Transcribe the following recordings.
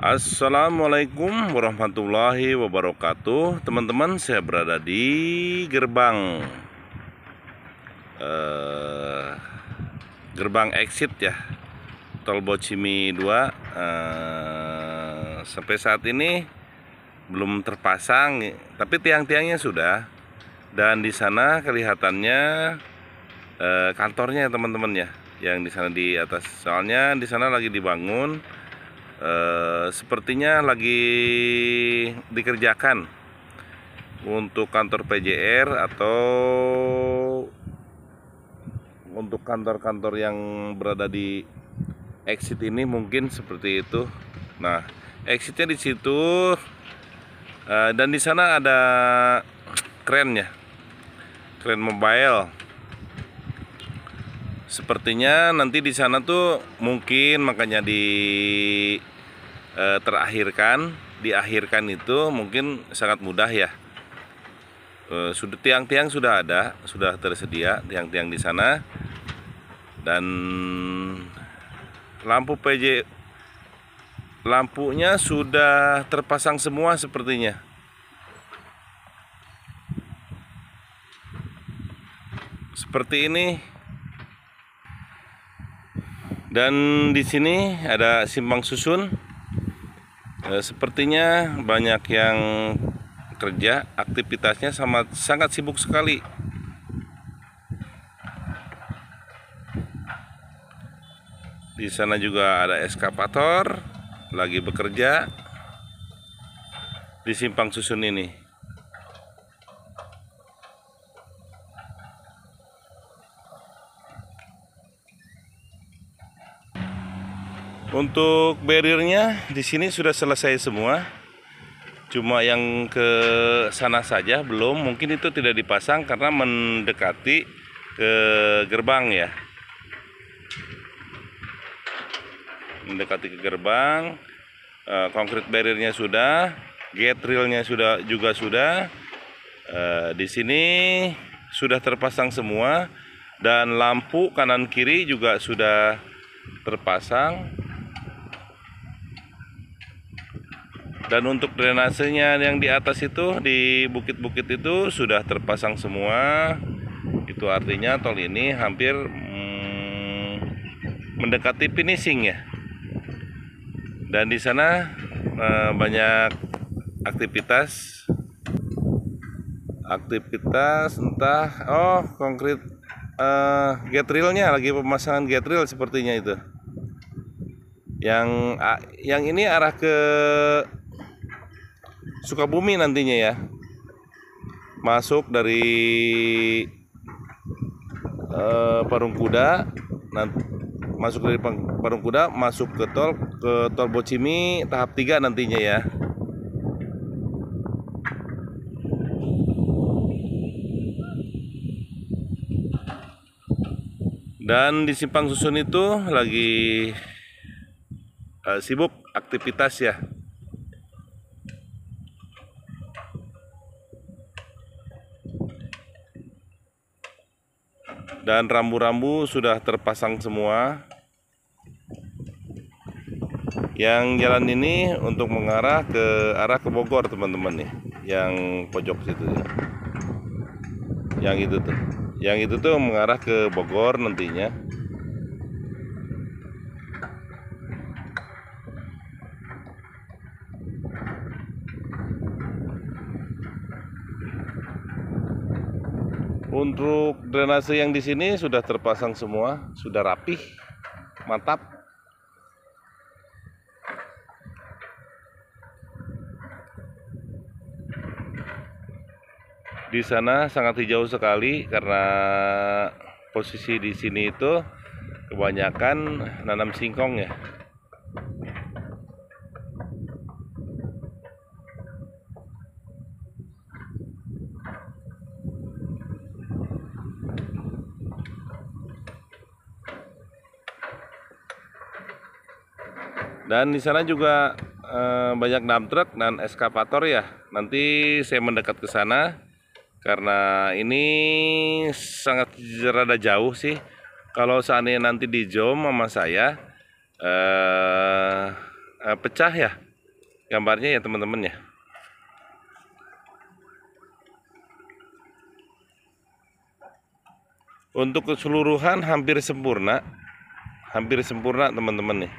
Assalamualaikum warahmatullahi wabarakatuh. Teman-teman, saya berada di gerbang exit ya, tol Bocimi 2. Sampai saat ini belum terpasang, tapi tiang-tiangnya sudah. Dan di sana kelihatannya kantornya teman-teman ya, yang di sana di atas. Soalnya di sana lagi dibangun. Sepertinya lagi dikerjakan untuk kantor PJR atau untuk kantor-kantor yang berada di exit ini, mungkin seperti itu. Nah, exitnya di situ, dan di sana ada kren ya, kren mobile. Sepertinya nanti di sana tuh mungkin makanya diakhirkan itu mungkin sangat mudah ya. Sudah tiang-tiang sudah ada, sudah tersedia tiang-tiang di sana, dan lampunya sudah terpasang semua sepertinya. Seperti ini. Dan di sini ada simpang susun. Sepertinya banyak yang kerja, aktivitasnya sangat sibuk sekali. Di sana juga ada eskavator lagi bekerja di simpang susun ini. Untuk barriernya di sini sudah selesai semua. Cuma yang ke sana saja belum, mungkin itu tidak dipasang karena mendekati ke gerbang ya. Mendekati ke gerbang, konkrit barriernya sudah, gate railnya juga sudah. Di sini sudah terpasang semua, dan lampu kanan kiri juga sudah terpasang. Dan untuk drainasenya yang di atas itu, di bukit-bukit itu sudah terpasang semua. Itu artinya tol ini hampir mendekati finishing ya. Dan di sana banyak aktivitas entah konkrit, gate railnya lagi pemasangan gate rail sepertinya itu. Yang ini arah ke Sukabumi nantinya ya, masuk dari Parung Kuda, masuk ke tol Bocimi tahap 3 nantinya ya. Dan di simpang susun itu lagi sibuk aktivitas ya. Dan rambu-rambu sudah terpasang semua. Yang jalan ini untuk mengarah ke Bogor teman-teman nih, yang pojok situ ya. Yang itu tuh mengarah ke Bogor nantinya. Untuk drainase yang di sini sudah terpasang semua, sudah rapih, mantap. Di sana sangat hijau sekali karena posisi di sini itu kebanyakan nanam singkong ya. Dan di sana juga banyak dump truck dan eskavator ya. Nanti saya mendekat ke sana karena ini sangat rada jauh sih. Kalau seandainya nanti di zoom sama saya pecah ya, gambarnya ya teman-teman ya. Untuk keseluruhan hampir sempurna teman-teman nih.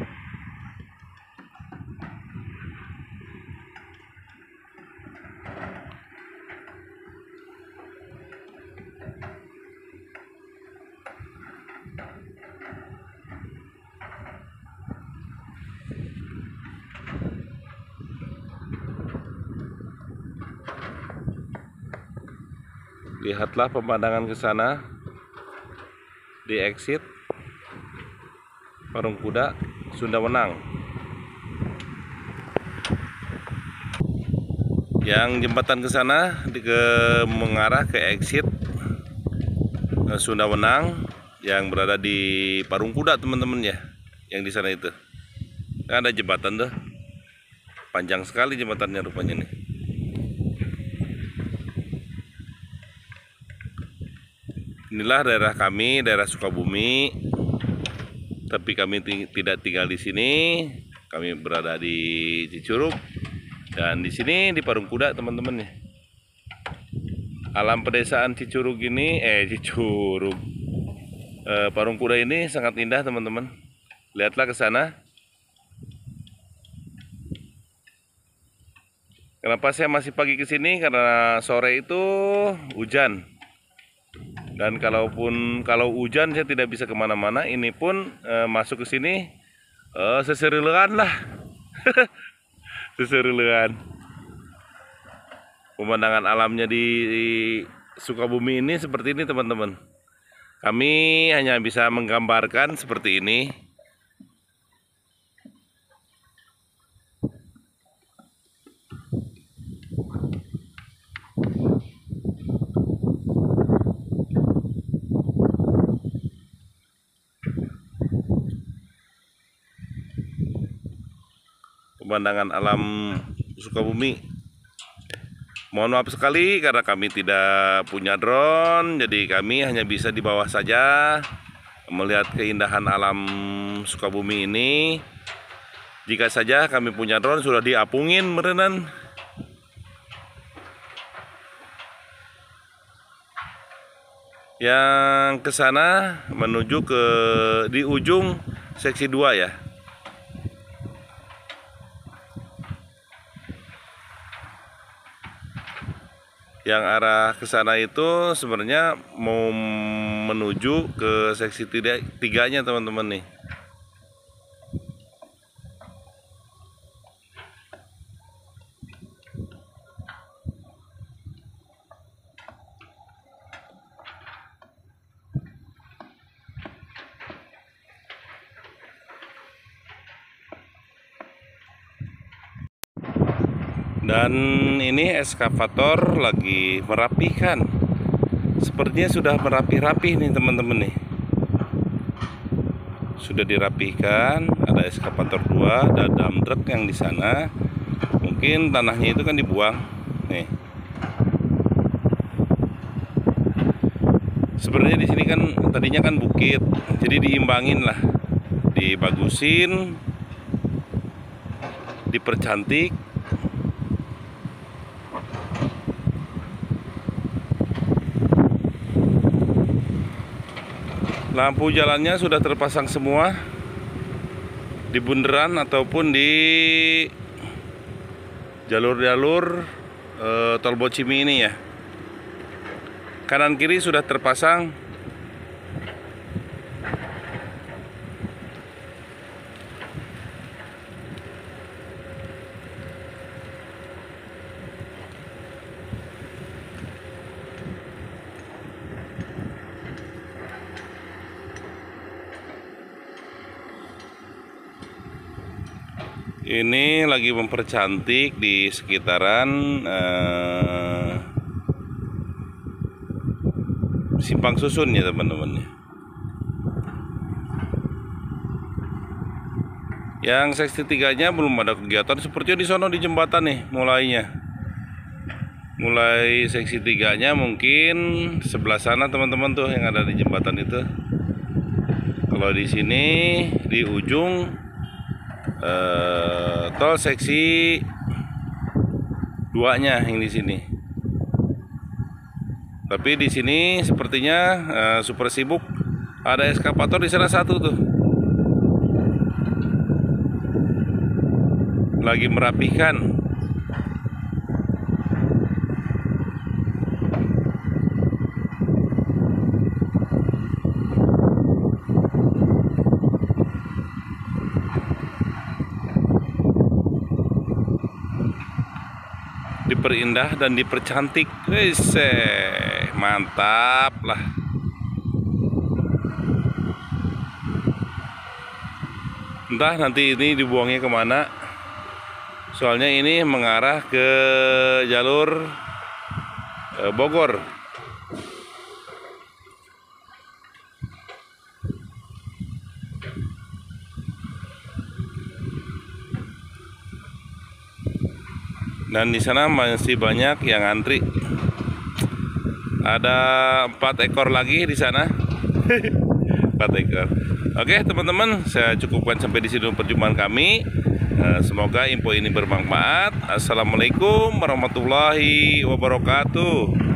Lihatlah pemandangan ke sana di exit Parung Kuda Sunda Wenang. Yang jembatan ke sana mengarah ke exit Sunda Wenang yang berada di Parung Kuda teman-teman ya. Yang di sana itu ada jembatan tuh, panjang sekali jembatannya rupanya nih. Inilah daerah kami, daerah Sukabumi. Tapi kami tidak tinggal di sini. Kami berada di Cicurug dan di sini di Parung Kuda teman-teman ya. Alam pedesaan Cicurug ini, Parung Kuda ini sangat indah teman-teman. Lihatlah ke sana. Kenapa saya masih pagi ke sini? Karena sore itu hujan. Dan kalau hujan saya tidak bisa kemana-mana. Ini pun masuk ke sini seserilean lah. Seserilean. Pemandangan alamnya di Sukabumi ini seperti ini teman-teman. Kami hanya bisa menggambarkan seperti ini. Pemandangan alam Sukabumi. Mohon maaf sekali karena kami tidak punya drone, jadi kami hanya bisa di bawah saja melihat keindahan alam Sukabumi ini. Jika saja kami punya drone sudah diapungin merenan. Yang ke sana menuju ke di ujung seksi 2 ya. Yang arah ke sana itu sebenarnya mau menuju ke seksi 3-nya teman-teman nih. Dan ini eskavator lagi merapikan. Sepertinya sudah merapi-rapi nih teman-teman nih. Sudah dirapikan, ada eskavator 2, ada dump truck yang di sana. Mungkin tanahnya itu kan dibuang. Nih. Sebenarnya di sini kan tadinya kan bukit, jadi diimbangin lah, dibagusin, dipercantik. Lampu jalannya sudah terpasang semua di bundaran ataupun di jalur-jalur tol Bocimi ini ya. Kanan kiri sudah terpasang. Ini lagi mempercantik di sekitaran Simpang Susun ya teman-teman. Yang seksi 3-nya belum ada kegiatan, sepertinya di sono di jembatan nih mulainya. Mulai seksi 3-nya mungkin sebelah sana teman-teman tuh yang ada di jembatan itu. Kalau di sini di ujung tol seksi 2-nya yang di sini. Tapi di sini sepertinya super sibuk. Ada eskavator di sana satu tuh, lagi merapikan. Diperindah dan dipercantik, wes mantap lah. Entah nanti ini dibuangnya kemana, soalnya ini mengarah ke jalur Bogor. Dan di sana masih banyak yang antri. Ada 4 ekor lagi di sana. 4 ekor. Oke teman-teman, saya cukupkan sampai di sini perjumpaan kami. Semoga info ini bermanfaat. Assalamualaikum warahmatullahi wabarakatuh.